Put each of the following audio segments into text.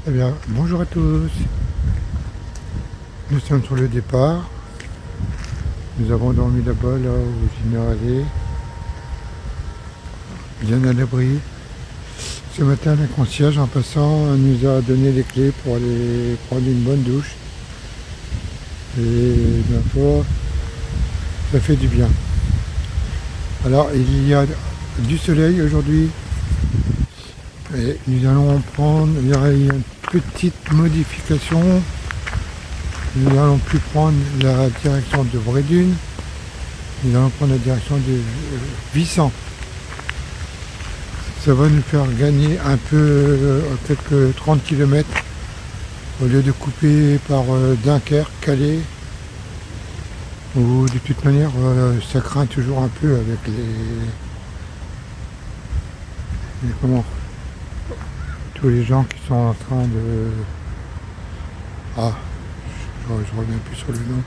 Eh bien, bonjour à tous. Nous sommes sur le départ. Nous avons dormi là-bas, là où Gina allait, bien à l'abri. Ce matin, la concierge, en passant, nous a donné les clés pour aller prendre une bonne douche. Et ma foi, ça fait du bien. Alors, il y a du soleil aujourd'hui. Et nous allons prendre, il y aura une petite modification. Nous n'allons plus prendre la direction de Brédune, nous allons prendre la direction de Vissant. Ça va nous faire gagner un peu, quelques 30 km, au lieu de couper par Dunkerque, Calais, où de toute manière ça craint toujours un peu avec tous les gens qui sont en train de... Ah, je reviens plus sur le nom.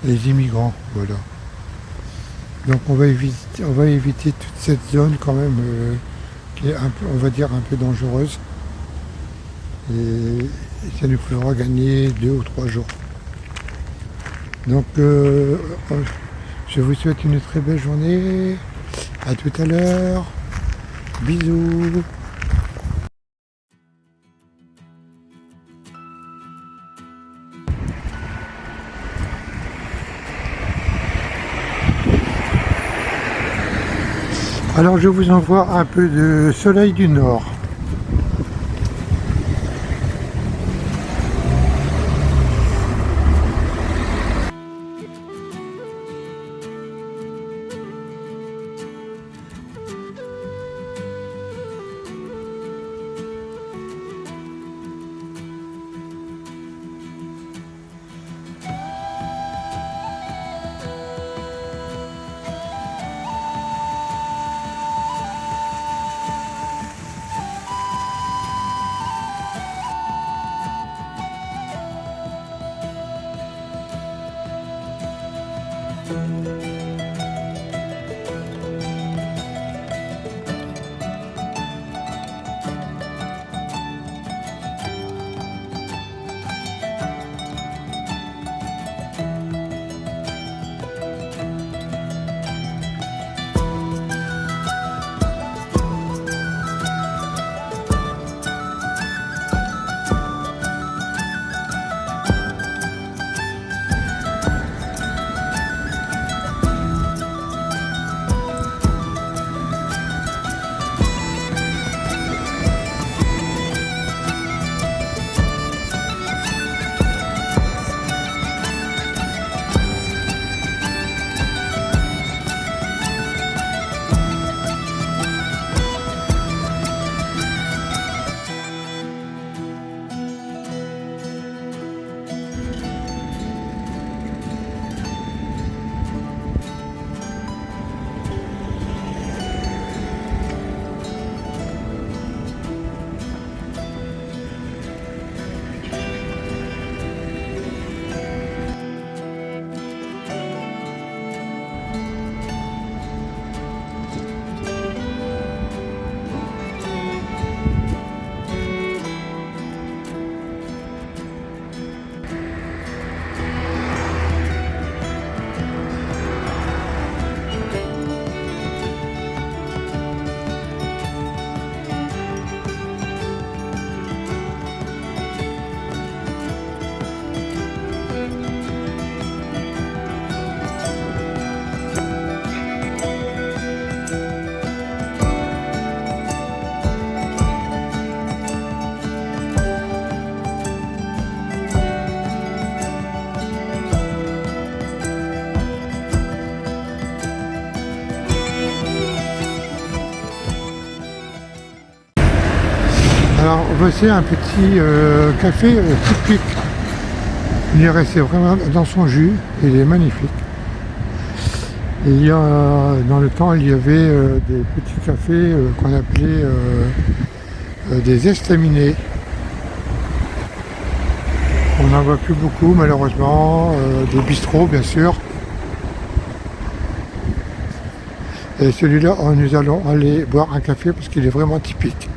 Les immigrants, voilà. Donc on va éviter toute cette zone quand même qui est un peu, on va dire, un peu dangereuse. Et ça nous fera gagner 2 ou 3 jours. Donc je vous souhaite une très belle journée. À tout à l'heure. Bisous. Alors je vous envoie un peu de soleil du nord. Alors voici un petit café typique. Il est resté vraiment dans son jus, il est magnifique. Il y a, dans le temps, il y avait des petits cafés qu'on appelait des estaminets. On n'en voit plus beaucoup malheureusement, des bistrots bien sûr. Et celui-là, nous allons aller boire un café parce qu'il est vraiment typique.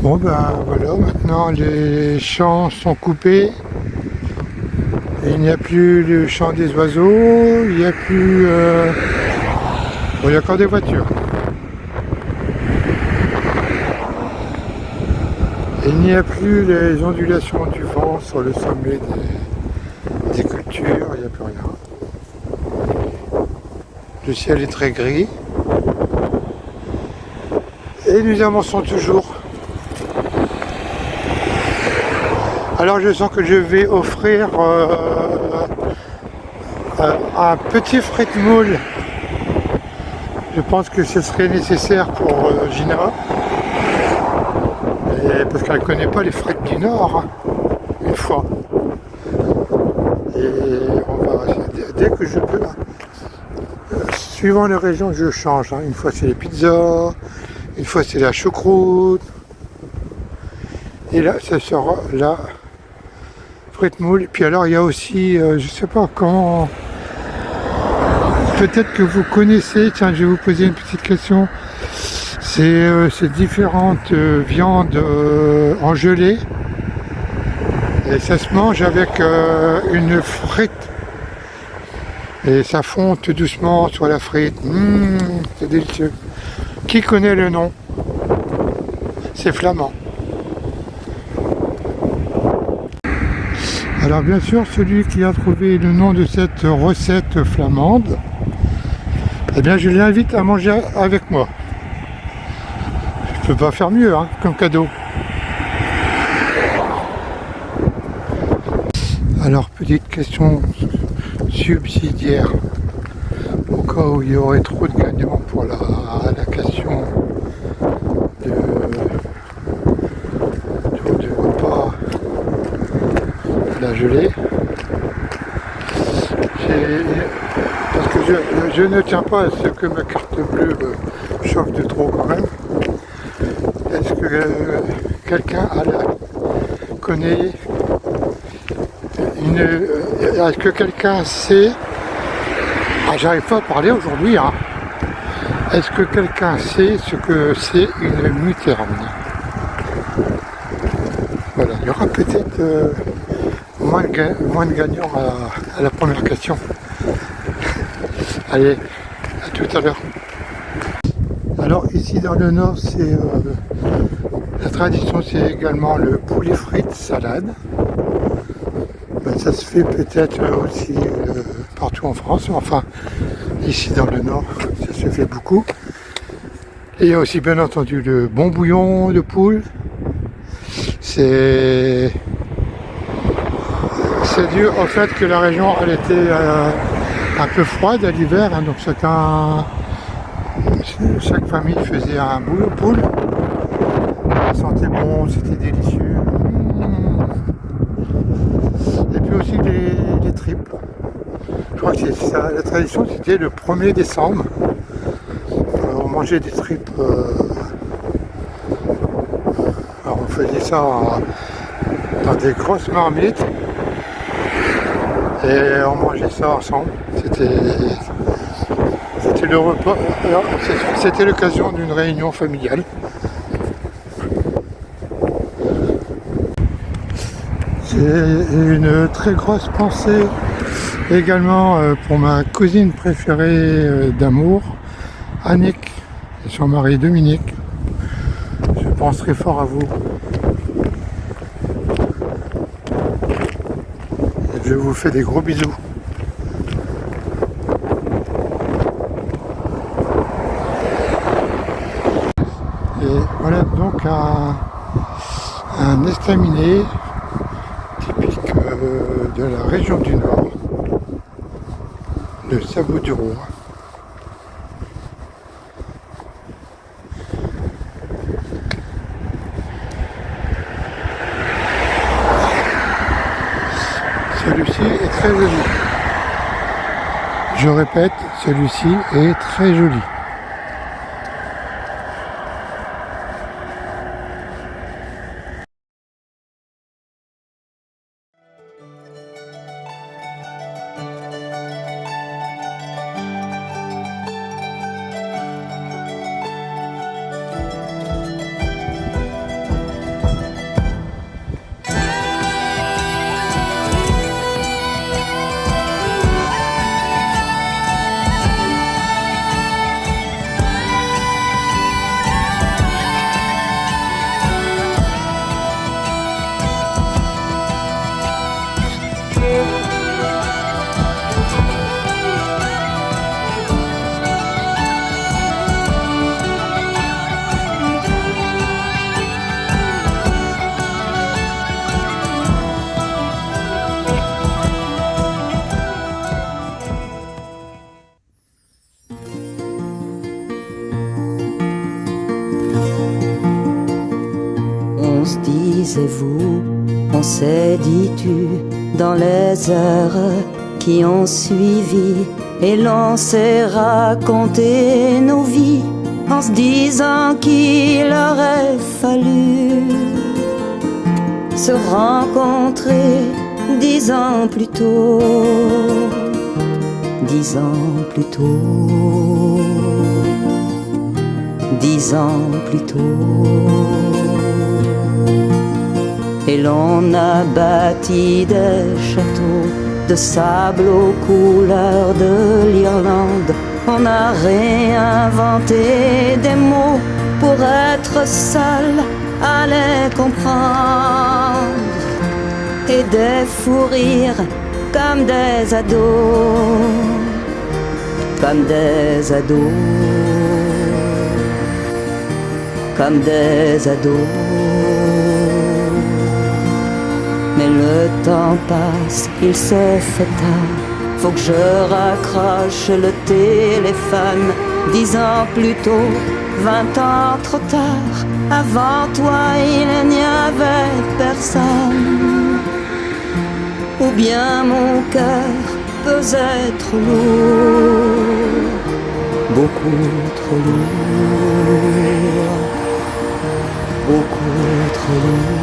Bon ben voilà, maintenant les champs sont coupés. Et il n'y a plus le chant des oiseaux, il n'y a plus... Bon, il y a encore des voitures. Et il n'y a plus les ondulations du vent sur le sommet des cultures, il n'y a plus rien. Le ciel est très gris. Et nous avançons toujours. Alors je sens que je vais offrir un petit fret moule. Je pense que ce serait nécessaire pour Gina. Parce qu'elle ne connaît pas les frettes du Nord, hein, une fois. Et on va, dès que je peux, suivant les régions, je change. Hein. Une fois c'est les pizzas, une fois c'est la choucroute. Et là, ça sera la frite moule. Puis alors, il y a aussi, je sais pas comment, peut-être que vous connaissez, tiens, je vais vous poser une petite question. C'est ces différentes viandes en gelée. Et ça se mange avec une frite. Et ça fond tout doucement sur la frite. C'est délicieux. Qui connaît le nom? C'est flamand. Alors bien sûr, celui qui a trouvé le nom de cette recette flamande, eh bien je l'invite à manger avec moi. Je peux pas faire mieux, hein, comme cadeau. Alors, petite question subsidiaire, au cas où il y aurait trop de gagnants pour la question du repas de la gelée. Parce que je ne tiens pas à ce que ma carte bleue me chauffe de trop quand même. Est-ce que quelqu'un connaît est-ce que quelqu'un sait... Ah, j'arrive pas à parler aujourd'hui, hein. Est-ce que quelqu'un sait ce que c'est une muterne? Voilà, il y aura peut-être moins de gagnants à la première question. Allez, à tout à l'heure. Alors ici dans le nord, c'est la tradition, c'est également le poulet frites salade. Ben, ça se fait peut-être aussi partout en France, enfin ici dans le nord, ça se fait beaucoup. Et il y a aussi bien entendu le bon bouillon de poule. C'est dû au fait que la région elle était un peu froide à l'hiver, hein, donc chaque famille faisait un bouillon de poule. Ça sentait bon, c'était délicieux. Et puis aussi les tripes. Je crois que c'est ça, la tradition c'était le 1er décembre. On mangeait des tripes. Alors on faisait ça dans des grosses marmites. Et on mangeait ça ensemble. C'était le repas. C'était l'occasion d'une réunion familiale. J'ai une très grosse pensée également pour ma cousine préférée d'amour, Annick, et son mari Dominique. Je penserai fort à vous. Et je vous fais des gros bisous. Et voilà donc un estaminet typique de la région du Nord, le sabot du roi. Celui-ci est très joli. Je répète, celui-ci est très joli. c'est vous, on s'est dit tu dans les heures qui ont suivi, et l'on s'est raconté nos vies en se disant qu'il aurait fallu se rencontrer 10 ans plus tôt, 10 ans plus tôt, 10 ans plus tôt. Et l'on a bâti des châteaux de sable aux couleurs de l'Irlande. On a réinventé des mots pour être seul à les comprendre, et des fous rires comme des ados, comme des ados, comme des ados. Mais le temps passe, il se fait tard, faut que je raccroche le téléphone. 10 ans plus tôt, 20 ans trop tard, avant toi il n'y avait personne. Ou bien mon cœur pesait trop lourd, beaucoup trop lourd, beaucoup trop lourd.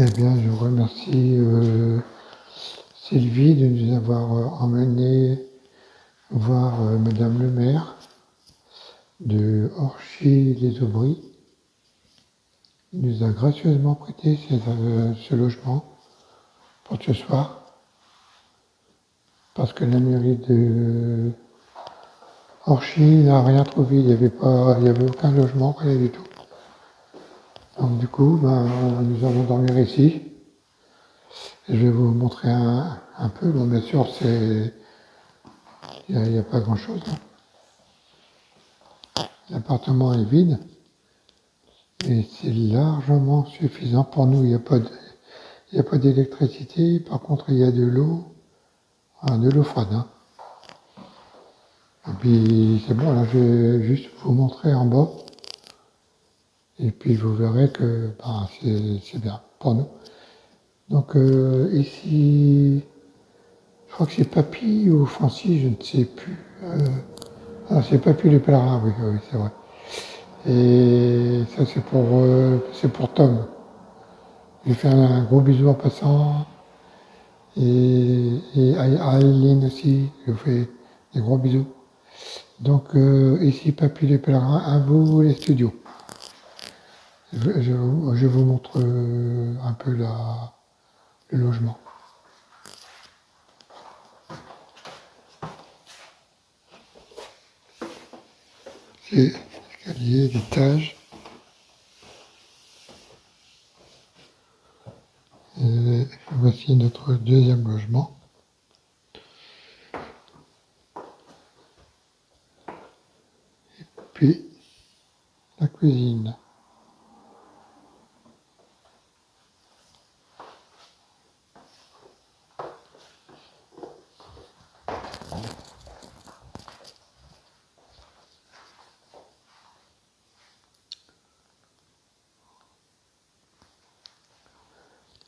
Eh bien, je remercie Sylvie de nous avoir emmené voir Madame le maire de Orchy-les-Aubry. Il nous a gracieusement prêté ce logement pour ce soir, parce que la mairie de Orchy n'a rien trouvé, il n'y avait aucun logement, rien du tout. Donc du coup, nous allons dormir ici. Et je vais vous montrer un peu. Bon, bien sûr, il n'y a pas grand-chose. L'appartement est vide, et c'est largement suffisant pour nous. Il n'y a pas d'électricité. Par contre, il y a de l'eau froide. Hein. Et puis, c'est bon, là, je vais juste vous montrer en bas. Et puis, vous verrez que c'est bien pour nous. Donc, ici, je crois que c'est Papy ou Francis, je ne sais plus. C'est Papy le pèlerin, oui, c'est vrai. Et ça, c'est pour Tom. Je lui fais un gros bisou en passant. Et à Aileen aussi, je lui fais des gros bisous. Donc, ici, Papy le pèlerin, à vous les studios. Je vous montre un peu le logement. C'est l'escalier, l'étage. Et voici notre deuxième logement. Et puis, la cuisine.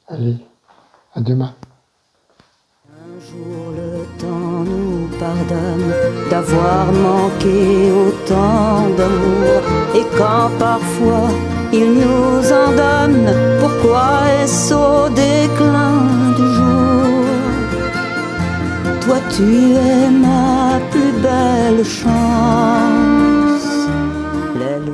Allez, à demain. Un jour le temps nous pardonne d'avoir manqué autant d'amour, et quand parfois il nous en donne, pourquoi est-ce au déclin du jour? Toi tu es ma plus belle chance, l'aile